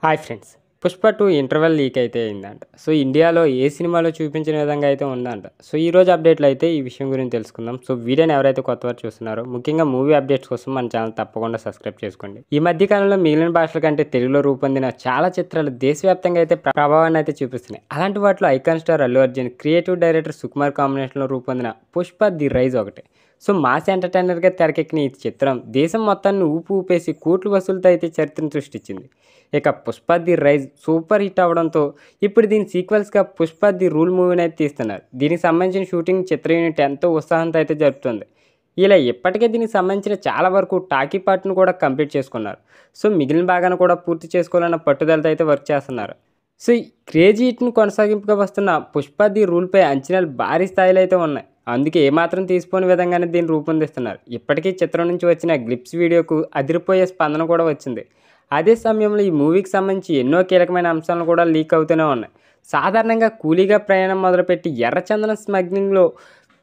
Hi friends. 'Pushpa 2' interval leak అయితే అయిందంట. So, ఇండియాలో ఏ సినిమాలో చూపించిన విధంగా అయితే ఉందంట. సో, ఈరోజు అప్డేట్‌లో అయితే ఈ విషయం గురించి తెలుసుకుందాం. సో, వీడియోని ఎవరైతే కొత్తవారు చూస్తున్నారో ముఖ్యంగా మూవీ అప్డేట్స్ కోసం మన ఛానల్ తప్పకుండా సబ్స్క్రైబ్ చేసుకోండి. ఈ మధ్య కాలంలో మిగిలిన భాషల కంటే తెలుగులో రూపొందిన చాలా చిత్రాలు దేశవ్యాప్తంగా అయితే ప్రభావాన్ని అయితే చూపిస్తున్నాయి. అలాంటి వాటిలో icon star Allu Arjun, creative director Sukumar కాంబినేషన్‌లో రూపొందిన 'పుష్ప ది రైజ్' ఒకటి. సో, మాస్ ఎంటర్‌టైనర్‌గా తెరకెక్కిన ఈ చిత్రం దేశం మొత్తాన్ని ఊపేసి కోట్ల వసూలుతో అయితే చరిత్రను సృష్టించింది. ఇక 'Pushpa the rise' super hit అవ్వడంతో ఇప్పుడు దీని సీక్వెల్స్‌గా 'పుష్ప ది రూల్' మూవీని అయితే తీస్తున్నారు. దీనికి సంబంధించిన షూటింగ్ చిత్ర యూనిట్ ఎంతో ఉత్సాహంతో అయితే జరుపుతుంది. ఇలా ఇప్పటికే దీనికి సంబంధించిన చాలా వరకు టాకీ పార్ట్‌ను కూడా కంప్లీట్ చేసుకున్నారు. సో, మిగిలిన భాగాన్ని కూడా పూర్తి చేసుకోవాలన్న పట్టుదలతో అయితే వర్క్ చేస్తున్నారు. సో, ఈ క్రేజీ హిట్‌ను కొనసాగింపుగా వస్తున్న 'పుష్ప ది రూల్'పై అంచనాలు భారీ స్థాయిలో అయితే ఉన్నాయి. అందుకే ఏమాత్రం తీసిపోని విధంగానే దీన్ని రూపొందిస్తున్నారు. ఇప్పటికీ చిత్రం నుంచి వచ్చిన గ్లిప్స్ వీడియోకు అదిరిపోయే స్పందన కూడా వచ్చింది. అదే సమయంలో ఈ మూవీకి సంబంధించి ఎన్నో కీలకమైన అంశాలను కూడా లీక్ అవుతూనే ఉన్నాయి. సాధారణంగా కూలీగా ప్రయాణం మొదలుపెట్టి ఎర్రచందనం స్మగ్లింగ్‌లో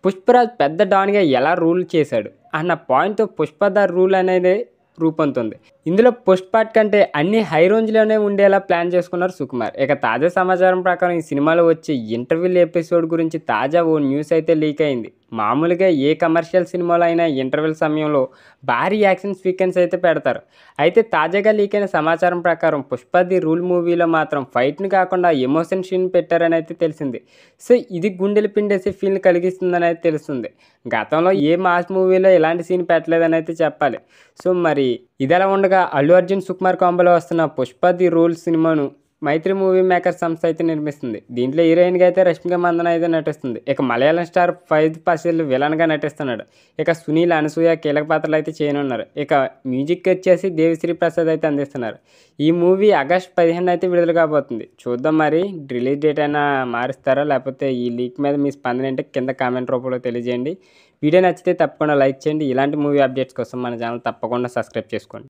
పుష్పరాజ్ పెద్ద డాన్‌గా ఎలా రూల్ చేశాడు అన్న పాయింట్‌తో 'పుష్ప ద రూల్' అనేది రూపొందుతుంది. ఇందులో పోస్ట్ పార్ట్ కంటే అన్ని హై రేంజ్‌లోనే ఉండేలా ప్లాన్ చేసుకున్నారు సుకుమార్. ఇక తాజా సమాచారం ప్రకారం ఈ సినిమాలో వచ్చే ఇంటర్వెల్ ఎపిసోడ్ గురించి తాజా ఓ న్యూస్ అయితే లీక్ అయింది. మామూలుగా ఏ కమర్షియల్ సినిమాలో అయినా ఇంటర్వెల్ సమయంలో భారీ యాక్షన్ సీక్వెన్స్ అయితే పెడతారు. అయితే తాజాగా లీక్ అయిన సమాచారం ప్రకారం 'పుష్ప ది రూల్' మూవీలో మాత్రం ఫైట్‌ని కాకుండా ఎమోషన్ సీన్ పెట్టారని అయితే తెలిసింది. సో, ఇది గుండెలు పిండేసే ఫీల్‌ని కలిగిస్తుందని అయితే తెలుస్తుంది. గతంలో ఏ మాస్ మూవీలో ఇలాంటి సీన్ పెట్టలేదని అయితే చెప్పాలి. సో, మరి ఇదిలా ఉండగా అల్లు అర్జున్, సుకుమార్ కాంబోలో వస్తున్న 'పుష్ప ది రూల్' సినిమాను మైత్రి మూవీ మేకర్స్ సంస్థ అయితే నిర్మిస్తుంది. దీంట్లో హీరోయిన్‌గా అయితే రష్మిక మందన అయితే నటిస్తుంది. ఇక మలయాళం స్టార్ ఫహద్ ఫాసిల్ విలన్‌గా నటిస్తున్నాడు. ఇక సునీల్, అనసూయ కీలక పాత్రలు అయితే చేయనున్నారు. ఇక మ్యూజిక్ వచ్చేసి దేవిశ్రీ ప్రసాద్ అయితే అందిస్తున్నారు. ఈ మూవీ ఆగస్టు 15 అయితే విడుదల కాబోతుంది. చూద్దాం మరి రిలీజ్ డేట్ అయినా మారుస్తారా, లేకపోతే ఈ లీక్ మీద మీ స్పందన ఏంటో కింద కామెంట్ రూపంలో తెలియజేయండి. వీడియో నచ్చితే తప్పకుండా లైక్ చేయండి. ఇలాంటి మూవీ అప్డేట్స్ కోసం మన ఛానల్ తప్పకుండా సబ్స్క్రైబ్ చేసుకోండి.